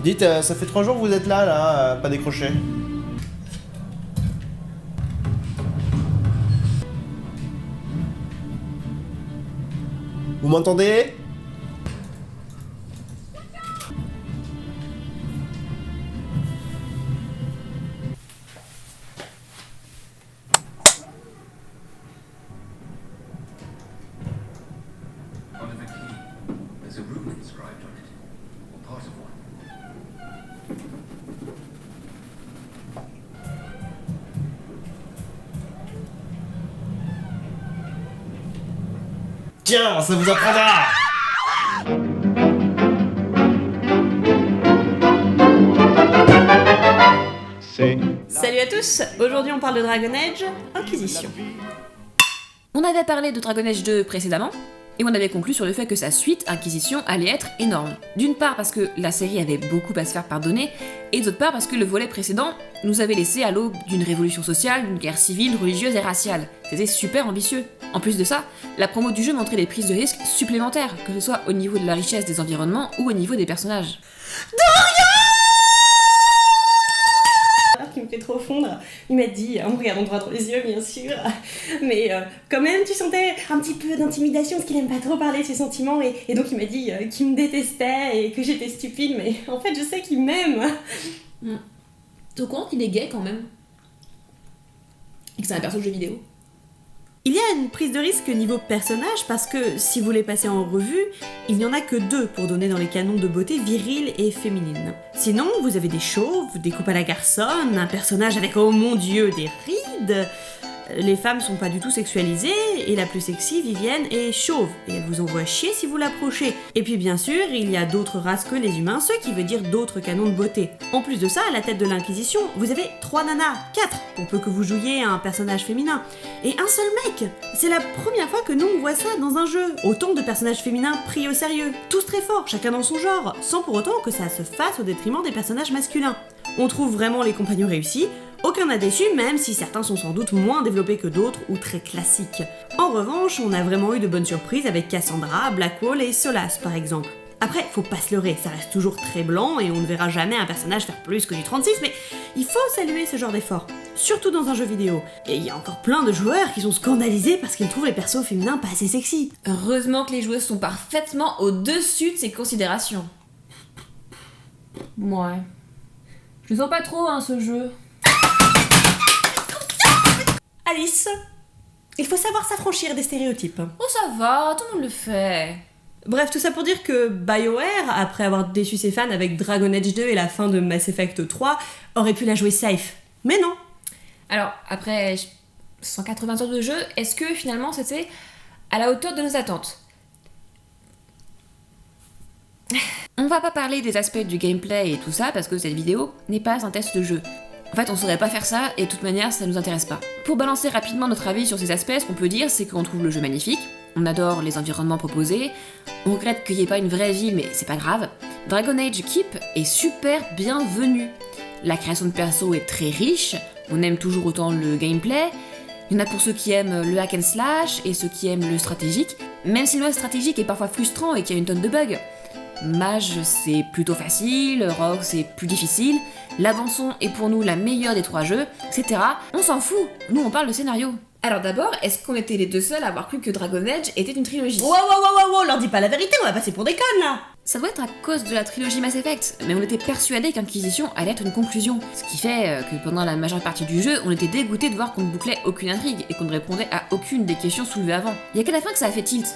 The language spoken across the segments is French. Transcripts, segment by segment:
Dites, ça fait 3 jours que vous êtes là, pas décroché. Vous m'entendez? Under the key, there's a rune inscribed on it, or part of one. Tiens, ça vous apprendra! Salut à tous, aujourd'hui on parle de Dragon Age Inquisition. On avait parlé de Dragon Age 2 précédemment, et on avait conclu sur le fait que sa suite, Inquisition, allait être énorme. D'une part parce que la série avait beaucoup à se faire pardonner, et d'autre part parce que le volet précédent nous avait laissé à l'aube d'une révolution sociale, d'une guerre civile, religieuse et raciale. C'était super ambitieux. En plus de ça, la promo du jeu montrait des prises de risques supplémentaires, que ce soit au niveau de la richesse des environnements ou au niveau des personnages. Qui me fait trop fondre, il m'a dit, en me regardant droit dans les yeux bien sûr, mais quand même tu sentais un petit peu d'intimidation parce qu'il aime pas trop parler de ses sentiments et donc il m'a dit qu'il me détestait et que j'étais stupide, mais en fait je sais qu'il m'aime. T'es au courant qu'il est gay quand même? Et que c'est un perso de jeu vidéo? Il y a une prise de risque niveau personnage parce que si vous les passez en revue, il n'y en a que 2 pour donner dans les canons de beauté virile et féminine. Sinon, vous avez des chauves, des coupes à la garçonne, un personnage avec, oh mon dieu, des rides. Les femmes sont pas du tout sexualisées, et la plus sexy, Vivienne, est chauve, et elle vous envoie chier si vous l'approchez. Et puis bien sûr, il y a d'autres races que les humains, ce qui veut dire d'autres canons de beauté. En plus de ça, à la tête de l'Inquisition, vous avez 3 nanas, 4, pour peu que vous jouiez un personnage féminin, et un seul mec. C'est la première fois que nous on voit ça dans un jeu. Autant de personnages féminins pris au sérieux, tous très forts, chacun dans son genre, sans pour autant que ça se fasse au détriment des personnages masculins. On trouve vraiment les compagnons réussis, aucun n'a déçu, même si certains sont sans doute moins développés que d'autres ou très classiques. En revanche, on a vraiment eu de bonnes surprises avec Cassandra, Blackwall et Solas par exemple. Après, faut pas se leurrer, ça reste toujours très blanc et on ne verra jamais un personnage faire plus que du 36, mais il faut saluer ce genre d'effort, surtout dans un jeu vidéo. Et il y a encore plein de joueurs qui sont scandalisés parce qu'ils trouvent les persos féminins pas assez sexy. Heureusement que les joueuses sont parfaitement au-dessus de ces considérations. Ouais. Je sens pas trop, ce jeu. Alice, il faut savoir s'affranchir des stéréotypes. Oh ça va, tout le monde le fait. Bref, tout ça pour dire que BioWare, après avoir déçu ses fans avec Dragon Age 2 et la fin de Mass Effect 3, aurait pu la jouer safe. Mais non. Alors, après 180 heures de jeu, est-ce que finalement c'était à la hauteur de nos attentes? On va pas parler des aspects du gameplay et tout ça parce que cette vidéo n'est pas un test de jeu. En fait, on saurait pas faire ça et de toute manière, ça nous intéresse pas. Pour balancer rapidement notre avis sur ces aspects, ce qu'on peut dire, c'est qu'on trouve le jeu magnifique, on adore les environnements proposés, on regrette qu'il n'y ait pas une vraie vie, mais c'est pas grave. Dragon Age Keep est super bienvenu. La création de perso est très riche, on aime toujours autant le gameplay, il y en a pour ceux qui aiment le hack and slash et ceux qui aiment le stratégique, même si le mode stratégique est parfois frustrant et qu'il y a une tonne de bugs. Mage c'est plutôt facile, Rogue c'est plus difficile, la bande-son est pour nous la meilleure des 3 jeux, etc. On s'en fout, nous on parle de scénario. Alors d'abord, est-ce qu'on était les 2 seuls à avoir cru que Dragon Age était une trilogie? Wow, leur dis pas la vérité, on va passer pour des connes là. Ça doit être à cause de la trilogie Mass Effect, mais on était persuadés qu'Inquisition allait être une conclusion. Ce qui fait que pendant la majeure partie du jeu, on était dégoûtés de voir qu'on ne bouclait aucune intrigue et qu'on ne répondait à aucune des questions soulevées avant. Il y a qu'à la fin que ça a fait tilt.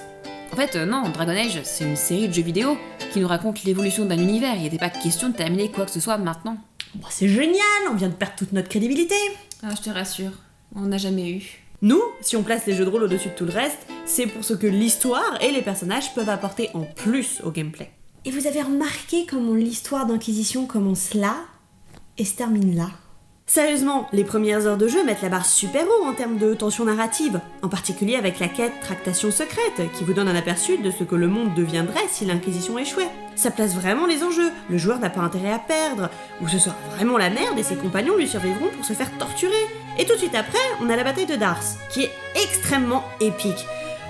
En fait, non, Dragon Age, c'est une série de jeux vidéo qui nous raconte l'évolution d'un univers, il n'était pas question de terminer quoi que ce soit maintenant. Bon, c'est génial, on vient de perdre toute notre crédibilité. Ah, je te rassure, on n'a jamais eu. Nous, si on place les jeux de rôle au-dessus de tout le reste, c'est pour ce que l'histoire et les personnages peuvent apporter en plus au gameplay. Et vous avez remarqué comment l'histoire d'Inquisition commence là et se termine là? Sérieusement, les premières heures de jeu mettent la barre super haut en termes de tension narrative, en particulier avec la quête Tractation secrète, qui vous donne un aperçu de ce que le monde deviendrait si l'Inquisition échouait. Ça place vraiment les enjeux, le joueur n'a pas intérêt à perdre, ou ce sera vraiment la merde et ses compagnons lui survivront pour se faire torturer. Et tout de suite après, on a la bataille de Dars, qui est extrêmement épique.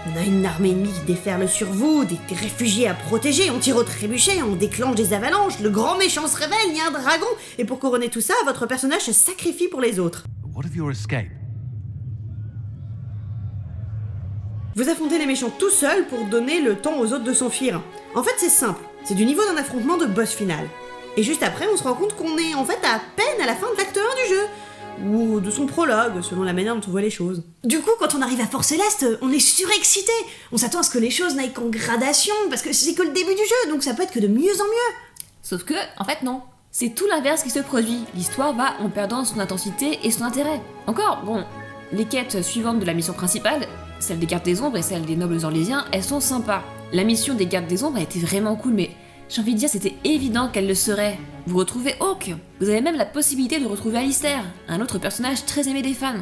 On a une armée ennemie qui déferle sur vous, des réfugiés à protéger, on tire au trébuchet, on déclenche des avalanches, le grand méchant se révèle, il y a un dragon, et pour couronner tout ça, votre personnage se sacrifie pour les autres. But what of your escape? Vous affrontez les méchants tout seul pour donner le temps aux autres de s'enfuir. En fait, c'est simple, c'est du niveau d'un affrontement de boss final. Et juste après, on se rend compte qu'on est en fait à peine à la fin de l'acte 1 du jeu. Ou de son prologue, selon la manière dont on voit les choses. Du coup, quand on arrive à Fort Céleste, on est surexcité. On s'attend à ce que les choses n'aillent qu'en gradation, parce que c'est que le début du jeu, donc ça peut être que de mieux en mieux. Sauf que, en fait, non. C'est tout l'inverse qui se produit. L'histoire va en perdant son intensité et son intérêt. Encore, bon, les quêtes suivantes de la mission principale, celle des gardes des ombres et celle des nobles orlésiens, elles sont sympas. La mission des gardes des ombres a été vraiment cool, mais j'ai envie de dire c'était évident qu'elle le serait. Vous retrouvez Hawk, vous avez même la possibilité de retrouver Alistair, un autre personnage très aimé des fans.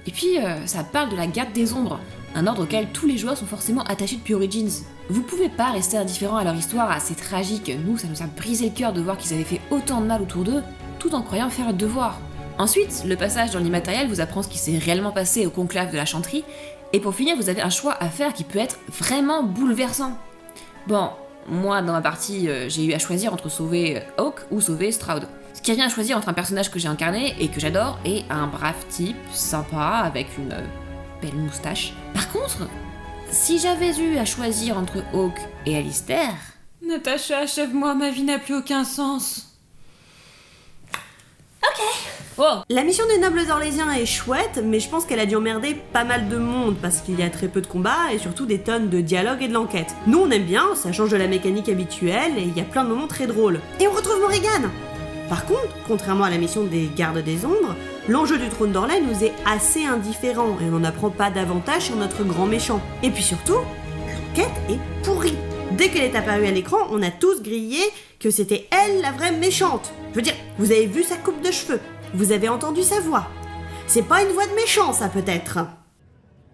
Et puis, ça parle de la garde des ombres, un ordre auquel tous les joueurs sont forcément attachés depuis Origins. Vous pouvez pas rester indifférent à leur histoire assez tragique, nous ça nous a brisé le cœur de voir qu'ils avaient fait autant de mal autour d'eux, tout en croyant faire le devoir. Ensuite, le passage dans l'immatériel vous apprend ce qui s'est réellement passé au conclave de la chanterie, et pour finir, vous avez un choix à faire qui peut être vraiment bouleversant. Bon, moi, dans ma partie, j'ai eu à choisir entre sauver Hawk ou sauver Stroud. Ce qui revient à choisir entre un personnage que j'ai incarné et que j'adore et un brave type, sympa, avec une belle moustache. Par contre, si j'avais eu à choisir entre Hawk et Alistair... Natacha, achève-moi, ma vie n'a plus aucun sens. Oh, La mission des nobles orlésiens est chouette, mais je pense qu'elle a dû emmerder pas mal de monde, parce qu'il y a très peu de combats et surtout des tonnes de dialogues et de l'enquête. Nous on aime bien, ça change de la mécanique habituelle et il y a plein de moments très drôles. Et on retrouve Morrigan. Par contre, contrairement à la mission des gardes des ombres, l'enjeu du trône d'Orlais nous est assez indifférent et on n'en apprend pas davantage sur notre grand méchant. Et puis surtout, l'enquête est pourrie. Dès qu'elle est apparue à l'écran, on a tous grillé que c'était elle la vraie méchante. Je veux dire, vous avez vu sa coupe de cheveux, vous avez entendu sa voix. C'est pas une voix de méchant, ça peut-être.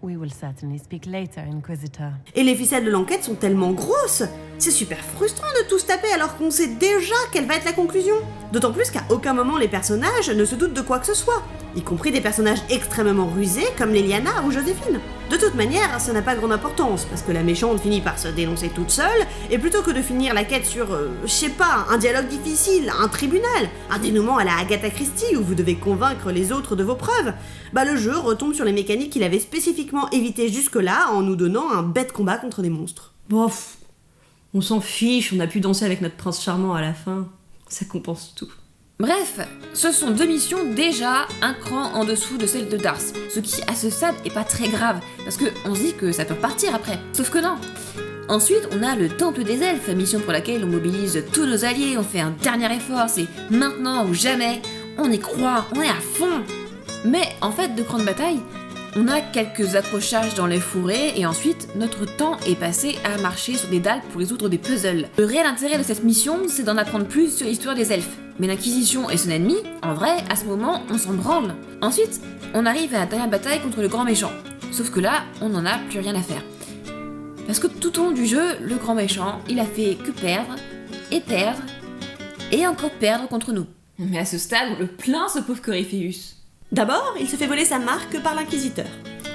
We will certainly speak later, Inquisitor. Et les ficelles de l'enquête sont tellement grosses, c'est super frustrant de tout se taper alors qu'on sait déjà quelle va être la conclusion. D'autant plus qu'à aucun moment les personnages ne se doutent de quoi que ce soit, y compris des personnages extrêmement rusés comme Leliana ou Joséphine. De toute manière, ça n'a pas grande importance, parce que la méchante finit par se dénoncer toute seule, et plutôt que de finir la quête sur, je sais pas, un dialogue difficile, un tribunal, un dénouement à la Agatha Christie où vous devez convaincre les autres de vos preuves, bah le jeu retombe sur les mécaniques qu'il avait spécifiquement évitées jusque-là en nous donnant un bête combat contre des monstres. Bof, on s'en fiche, on a pu danser avec notre prince charmant à la fin. Ça compense tout. bref, ce sont deux missions déjà un cran en dessous de celle de Dars, ce qui à ce stade est pas très grave, parce que on se dit que ça peut repartir après, sauf que non. Ensuite, on a le Temple des Elfes, mission pour laquelle on mobilise tous nos alliés, on fait un dernier effort, c'est maintenant ou jamais, on y croit, on est à fond. Mais en fait, de grande bataille, on a quelques accrochages dans les fourrés et ensuite notre temps est passé à marcher sur des dalles pour résoudre des puzzles. Le réel intérêt de cette mission, c'est d'en apprendre plus sur l'histoire des elfes. Mais l'Inquisition et son ennemi, en vrai, à ce moment, on s'en branle. Ensuite, on arrive à la dernière bataille contre le grand méchant. Sauf que là, on n'en a plus rien à faire. Parce que tout au long du jeu, le grand méchant, il a fait que perdre, et encore perdre contre nous. Mais à ce stade, on le plaint, ce pauvre Corypheus. D'abord, il se fait voler sa marque par l'inquisiteur.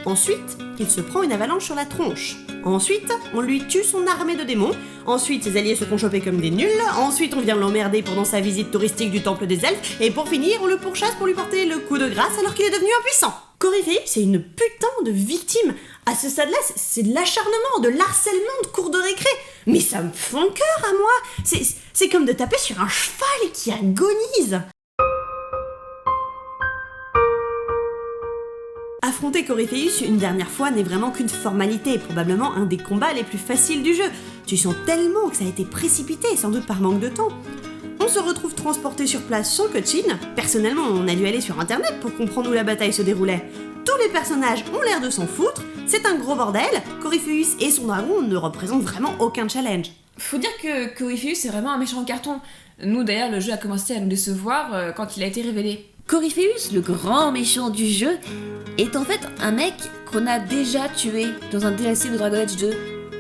Ensuite, il se prend une avalanche sur la tronche. Ensuite, on lui tue son armée de démons. Ensuite, ses alliés se font choper comme des nuls. Ensuite, on vient l'emmerder pendant sa visite touristique du temple des elfes. Et pour finir, on le pourchasse pour lui porter le coup de grâce alors qu'il est devenu impuissant. Corypheus, c'est une putain de victime. À ce stade-là, c'est de l'acharnement, de l'harcèlement de cours de récré. Mais ça me fend le cœur à moi. C'est comme de taper sur un cheval qui agonise. Affronter Corypheus une dernière fois n'est vraiment qu'une formalité, probablement un des combats les plus faciles du jeu. Tu sens tellement que ça a été précipité, sans doute par manque de temps. On se retrouve transporté sur place sans cutscene. Personnellement, on a dû aller sur internet pour comprendre où la bataille se déroulait. Tous les personnages ont l'air de s'en foutre, c'est un gros bordel, Corypheus et son dragon ne représentent vraiment aucun challenge. Faut dire que Corypheus est vraiment un méchant en carton. Nous d'ailleurs, le jeu a commencé à nous décevoir quand il a été révélé. Corypheus, le grand méchant du jeu, est en fait un mec qu'on a déjà tué dans un DLC de Dragon Age 2.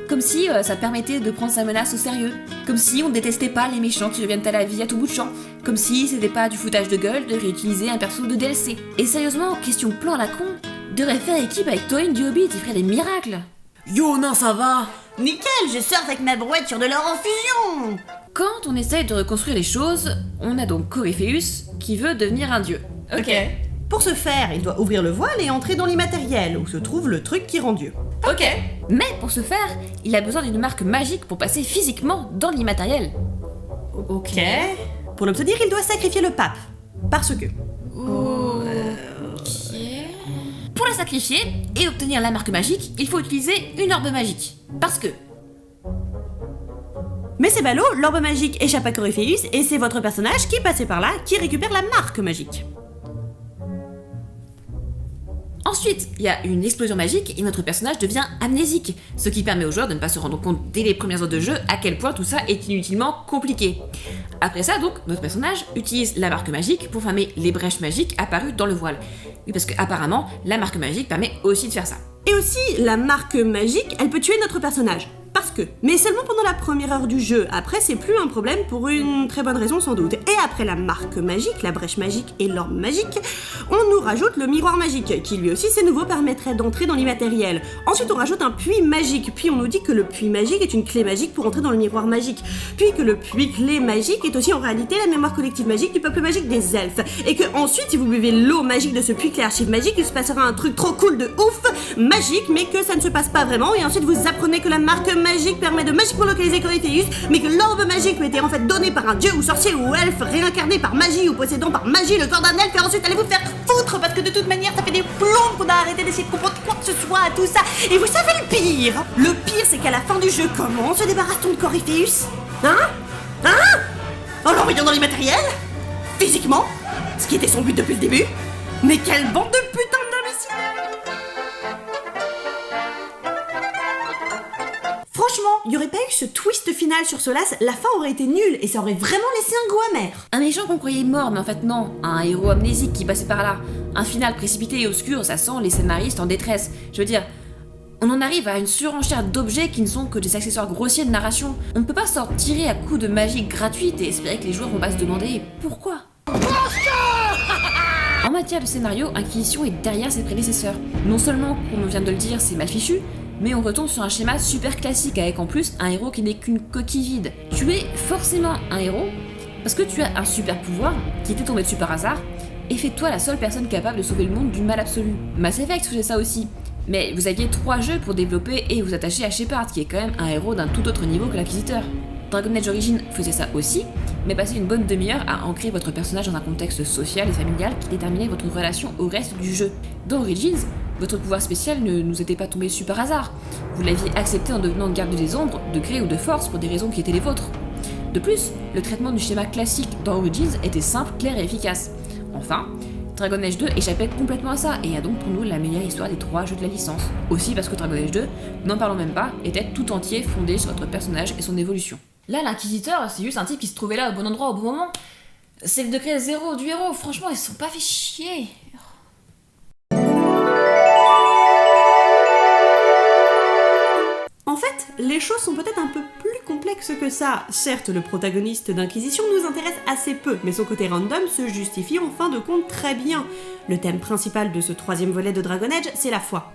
Comme si ça permettait de prendre sa menace au sérieux. Comme si on détestait pas les méchants qui reviennent à la vie à tout bout de champ. Comme si c'était pas du foutage de gueule de réutiliser un perso de DLC. Et sérieusement, question plan à la con, devrait faire équipe avec Thorin du Hobbit, il ferait des miracles. Yo, non, ça va. Nickel, je surfe avec ma brouette sur de l'or en fusion. Quand on essaye de reconstruire les choses, on a donc Corypheus qui veut devenir un dieu. Ok. Pour ce faire, il doit ouvrir le voile et entrer dans l'immatériel, où se trouve le truc qui rend Dieu. Ok. Mais pour ce faire, il a besoin d'une marque magique pour passer physiquement dans l'immatériel. Ok. Pour l'obtenir, il doit sacrifier le pape. Parce que... Pour la sacrifier et obtenir la marque magique, il faut utiliser une orbe magique. Parce que... Mais c'est ballot, l'orbe magique échappe à Corypheus et c'est votre personnage qui, passé par là, qui récupère la marque magique. Ensuite, il y a une explosion magique et notre personnage devient amnésique, ce qui permet aux joueurs de ne pas se rendre compte dès les premières heures de jeu à quel point tout ça est inutilement compliqué. Après ça, donc, notre personnage utilise la marque magique pour fermer les brèches magiques apparues dans le voile. Oui, parce que apparemment, la marque magique permet aussi de faire ça. Et aussi, la marque magique, elle peut tuer notre personnage. Parce que. Mais seulement pendant la première heure du jeu. Après, c'est plus un problème pour une très bonne raison sans doute. Et après la marque magique, la brèche magique et l'orbe magique, on nous rajoute le miroir magique, qui lui aussi, c'est nouveau, permettrait d'entrer dans l'immatériel. Ensuite, on rajoute un puits magique. Puis on nous dit que le puits magique est une clé magique pour entrer dans le miroir magique. Puis que le puits clé magique est aussi en réalité la mémoire collective magique du peuple magique des elfes. Et que ensuite, si vous buvez l'eau magique de ce puits clé archive magique, il se passera un truc trop cool de ouf, magique, mais que ça ne se passe pas vraiment. Et ensuite, vous apprenez que la marque magique permet de magiquement localiser Corypheus, mais que l'orbe magique lui était en fait donnée par un dieu ou sorcier ou elfe réincarné par magie ou possédant par magie le corps d'un elfe, et ensuite allez vous faire foutre parce que de toute manière ça fait des plombs qu'on a arrêté d'essayer de comprendre quoi que ce soit à tout ça. Et vous savez le pire? Le pire c'est qu'à la fin du jeu, comment se débarrasse-t-on de Corypheus? Hein? En l'envoyant dans l'immatériel? Physiquement? Ce qui était son but depuis le début? Mais quelle bande de putains d'imbéciles! Franchement, il n'y aurait pas eu ce twist final sur Solas, la fin aurait été nulle et ça aurait vraiment laissé un goût amer. Un méchant qu'on croyait mort, mais en fait non. Un héros amnésique qui passait par là. Un final précipité et obscur, ça sent les scénaristes en détresse. Je veux dire, on en arrive à une surenchère d'objets qui ne sont que des accessoires grossiers de narration. On ne peut pas s'en tirer à coups de magie gratuite et espérer que les joueurs vont pas se demander pourquoi. En matière de scénario, Inquisition est derrière ses prédécesseurs. Non seulement, comme on vient de le dire, c'est mal fichu, mais on retombe sur un schéma super classique avec en plus un héros qui n'est qu'une coquille vide. Tu es forcément un héros parce que tu as un super pouvoir qui t'est tombé dessus par hasard et fait de toi la seule personne capable de sauver le monde du mal absolu. Mass Effect faisait ça aussi. Mais vous aviez 3 jeux pour développer et vous attacher à Shepard, qui est quand même un héros d'un tout autre niveau que l'Inquisiteur. Dragon Age Origins faisait ça aussi, mais passait une bonne demi-heure à ancrer votre personnage dans un contexte social et familial qui déterminait votre relation au reste du jeu. Dans Origins, votre pouvoir spécial ne nous était pas tombé dessus par hasard. Vous l'aviez accepté en devenant garde des ombres, de gré ou de force pour des raisons qui étaient les vôtres. De plus, le traitement du schéma classique dans Origins était simple, clair et efficace. Enfin, Dragon Age 2 échappait complètement à ça et a donc pour nous la meilleure histoire des 3 jeux de la licence. Aussi parce que Dragon Age 2, n'en parlons même pas, était tout entier fondé sur votre personnage et son évolution. Là, l'inquisiteur, c'est juste un type qui se trouvait là au bon endroit au bon moment. C'est le degré 0 du héros, franchement, ils se sont pas fait chier. En fait, les choses sont peut-être un peu plus complexes que ça. Certes, le protagoniste d'Inquisition nous intéresse assez peu, mais son côté random se justifie en fin de compte très bien. Le thème principal de ce 3e volet de Dragon Age, c'est la foi.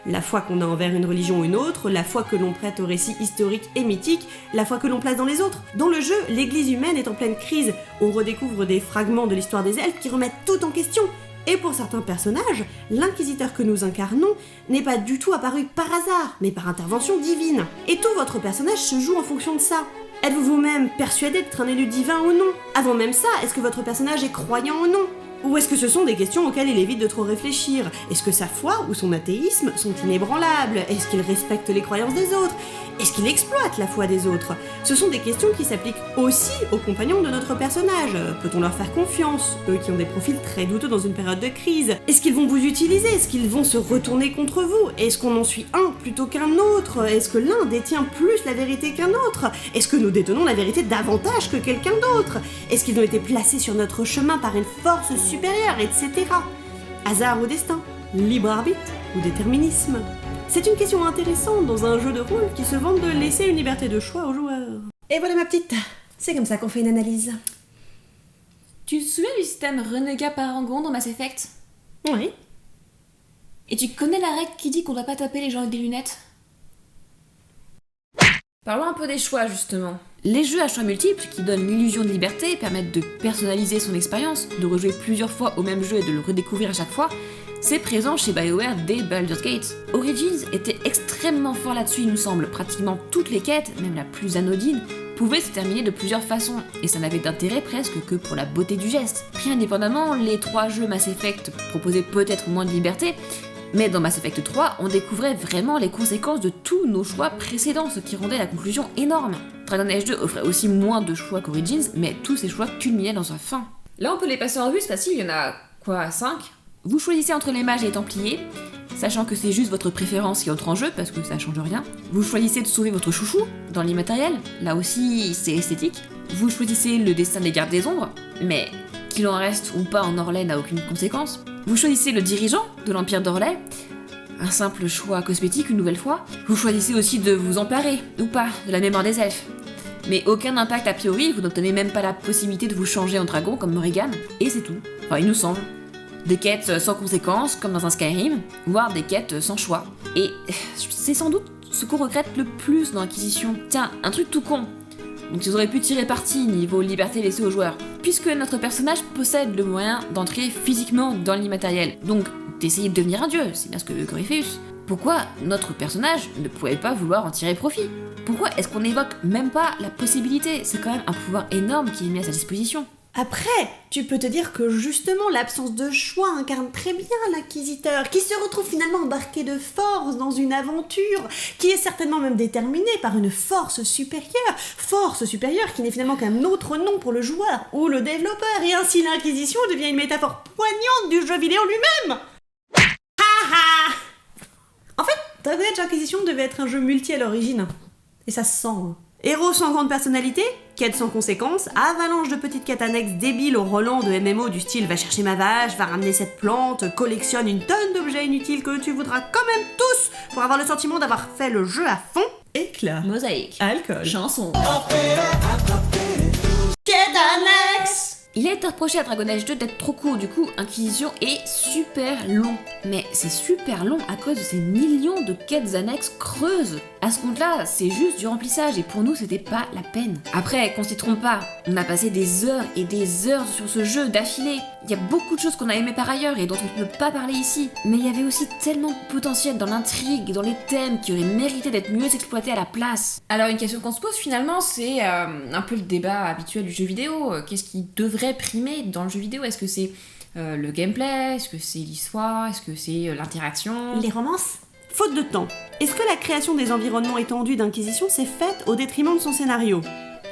La foi qu'on a envers une religion ou une autre, la foi que l'on prête aux récits historiques et mythiques, la foi que l'on place dans les autres. Dans le jeu, l'église humaine est en pleine crise. On redécouvre des fragments de l'histoire des elfes qui remettent tout en question. Et pour certains personnages, l'inquisiteur que nous incarnons n'est pas du tout apparu par hasard, mais par intervention divine. Et tout votre personnage se joue en fonction de ça. Êtes-vous vous-même persuadé d'être un élu divin ou non? Avant même ça, est-ce que votre personnage est croyant ou non? Ou est-ce que ce sont des questions auxquelles il évite de trop réfléchir? Est-ce que sa foi ou son athéisme sont inébranlables? Est-ce qu'il respecte les croyances des autres? Est-ce qu'il exploite la foi des autres? Ce sont des questions qui s'appliquent aussi aux compagnons de notre personnage. Peut-on leur faire confiance, eux qui ont des profils très douteux dans une période de crise? Est-ce qu'ils vont vous utiliser? Est-ce qu'ils vont se retourner contre vous? Est-ce qu'on en suit un plutôt qu'un autre? Est-ce que l'un détient plus la vérité qu'un autre? Est-ce que nous détenons la vérité davantage que quelqu'un d'autre? Est-ce qu'ils ont été placés sur notre chemin par une force supérieure, etc. Hasard ou destin? Libre arbitre ou déterminisme? C'est une question intéressante dans un jeu de rôle qui se vante de laisser une liberté de choix aux joueurs. Et voilà ma petite, c'est comme ça qu'on fait une analyse. Tu te souviens du système Renégat Parangon dans Mass Effect? Oui. Et tu connais la règle qui dit qu'on doit pas taper les gens avec des lunettes? Parlons un peu des choix, justement. Les jeux à choix multiples, qui donnent l'illusion de liberté, permettent de personnaliser son expérience, de rejouer plusieurs fois au même jeu et de le redécouvrir à chaque fois, c'est présent chez BioWare dès Baldur's Gate. Origins était extrêmement fort là-dessus, il nous semble. Pratiquement toutes les quêtes, même la plus anodine, pouvaient se terminer de plusieurs façons, et ça n'avait d'intérêt presque que pour la beauté du geste. Pris indépendamment, les 3 jeux Mass Effect proposaient peut-être moins de liberté, mais dans Mass Effect 3, on découvrait vraiment les conséquences de tous nos choix précédents, ce qui rendait la conclusion énorme. Dragon Age 2 offrait aussi moins de choix qu'Origins, mais tous ces choix culminaient dans sa fin. Là, on peut les passer en revue, c'est facile, il y en a, 5 ? Vous choisissez entre les mages et les templiers, sachant que c'est juste votre préférence qui entre en jeu, parce que ça change rien. Vous choisissez de sauver votre chouchou, dans l'immatériel, là aussi c'est esthétique. Vous choisissez le destin des gardes des ombres, mais qu'il en reste ou pas en Orlais n'a aucune conséquence. Vous choisissez le dirigeant de l'Empire d'Orlais, un simple choix cosmétique une nouvelle fois. Vous choisissez aussi de vous emparer, ou pas, de la mémoire des elfes. Mais aucun impact a priori, vous n'obtenez même pas la possibilité de vous changer en dragon comme Morrigan, et c'est tout. Enfin, il nous semble. Des quêtes sans conséquences, comme dans un Skyrim, voire des quêtes sans choix. Et c'est sans doute ce qu'on regrette le plus dans l'Inquisition. Tiens, un truc tout con. Donc ils auraient pu tirer parti niveau liberté laissée aux joueurs, puisque notre personnage possède le moyen d'entrer physiquement dans l'immatériel, donc d'essayer de devenir un dieu, c'est bien ce que veut Corypheus. Pourquoi notre personnage ne pouvait pas vouloir en tirer profit? Pourquoi est-ce qu'on n'évoque même pas la possibilité? C'est quand même un pouvoir énorme qui est mis à sa disposition. Après, tu peux te dire que justement l'absence de choix incarne très bien l'inquisiteur, qui se retrouve finalement embarqué de force dans une aventure, qui est certainement même déterminée par une force supérieure qui n'est finalement qu'un autre nom pour le joueur ou le développeur, et ainsi l'inquisition devient une métaphore poignante du jeu vidéo lui-même. Ha. En fait, Dragon Age Inquisition devait être un jeu multi à l'origine, et ça se sent. Héros sans grande personnalité, quêtes sans conséquences, avalanche de petites quêtes annexes débiles au Roland de MMO du style va chercher ma vache, va ramener cette plante, collectionne une tonne d'objets inutiles que tu voudras quand même tous pour avoir le sentiment d'avoir fait le jeu à fond. Éclat. Mosaïque. Alcool. Chanson. Quête annexe. Il a été reproché à Dragon Age 2 d'être trop court, du coup Inquisition est super long. Mais c'est super long à cause de ces millions de quêtes annexes creuses. À ce compte-là, c'est juste du remplissage et pour nous c'était pas la peine. Après, qu'on s'y trompe pas, on a passé des heures et des heures sur ce jeu d'affilée. Il y a beaucoup de choses qu'on a aimées par ailleurs et dont on ne peut pas parler ici. Mais il y avait aussi tellement de potentiel dans l'intrigue et dans les thèmes qui auraient mérité d'être mieux exploités à la place. Alors une question qu'on se pose finalement, c'est un peu le débat habituel du jeu vidéo. Qu'est-ce qui devrait primer dans le jeu vidéo? Est-ce que c'est le gameplay? Est-ce que c'est l'histoire? Est-ce que c'est l'interaction? Les romances? Faute de temps, est-ce que la création des environnements étendus d'Inquisition s'est faite au détriment de son scénario?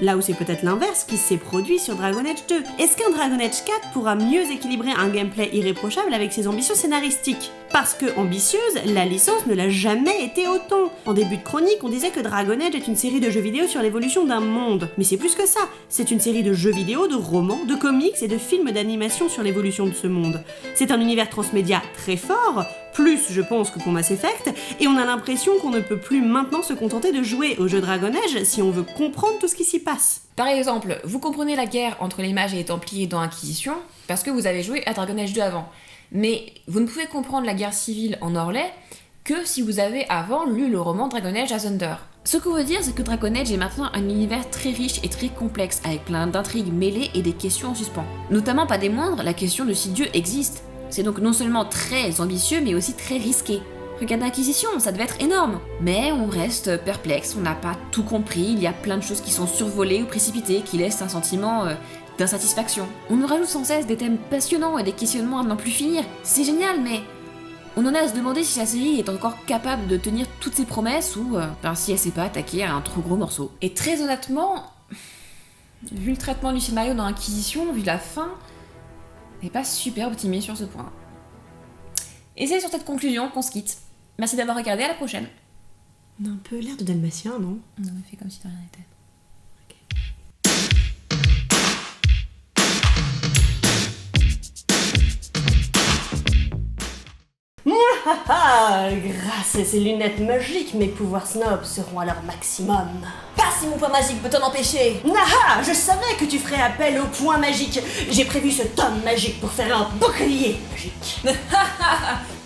Là où c'est peut-être l'inverse qui s'est produit sur Dragon Age 2. Est-ce qu'un Dragon Age 4 pourra mieux équilibrer un gameplay irréprochable avec ses ambitions scénaristiques? Parce que ambitieuse, la licence ne l'a jamais été autant. En début de chronique, on disait que Dragon Age est une série de jeux vidéo sur l'évolution d'un monde. Mais c'est plus que ça, c'est une série de jeux vidéo, de romans, de comics et de films d'animation sur l'évolution de ce monde. C'est un univers transmédia très fort, plus je pense que pour Mass Effect, et on a l'impression qu'on ne peut plus maintenant se contenter de jouer au jeu Dragon Age si on veut comprendre tout ce qui s'y passe. Par exemple, vous comprenez la guerre entre les mages et les templiers dans Inquisition parce que vous avez joué à Dragon Age 2 avant. Mais vous ne pouvez comprendre la guerre civile en Orlais que si vous avez avant lu le roman Dragon Age Asunder. Ce qu'on veut dire, c'est que Dragon Age est maintenant un univers très riche et très complexe, avec plein d'intrigues mêlées et des questions en suspens. Notamment, pas des moindres, la question de si Dieu existe. C'est donc non seulement très ambitieux, mais aussi très risqué. Regardez l'Inquisition, ça devait être énorme. Mais on reste perplexe, on n'a pas tout compris, il y a plein de choses qui sont survolées ou précipitées, qui laissent un sentiment d'insatisfaction. On nous rajoute sans cesse des thèmes passionnants et des questionnements à n'en plus finir. C'est génial, mais on en est à se demander si la série est encore capable de tenir toutes ses promesses ou si elle s'est pas attaquée à un trop gros morceau. Et très honnêtement, vu le traitement du scénario dans Inquisition, vu la fin, n'est pas super optimiste sur ce point. Et c'est sur cette conclusion qu'on se quitte. Merci d'avoir regardé, à la prochaine. On a un peu l'air de dalmatien, non? On a fait comme si de rien n'était. Grâce à ces lunettes magiques, mes pouvoirs snobs seront à leur maximum. Pas si mon point magique peut t'en empêcher. Naha, je savais que tu ferais appel au point magique. J'ai prévu ce tome magique pour faire un bouclier magique.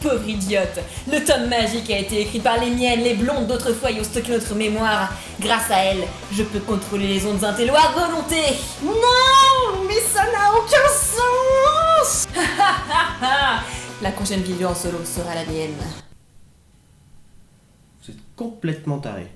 Peu pauvre idiote. Le tome magique a été écrit par les miennes, les blondes d'autrefois y ont stocké notre mémoire. Grâce à elle, je peux contrôler les ondes intello à volonté. Non, mais ça n'a aucun sens. La prochaine vidéo en solo sera la mienne. Vous êtes complètement taré.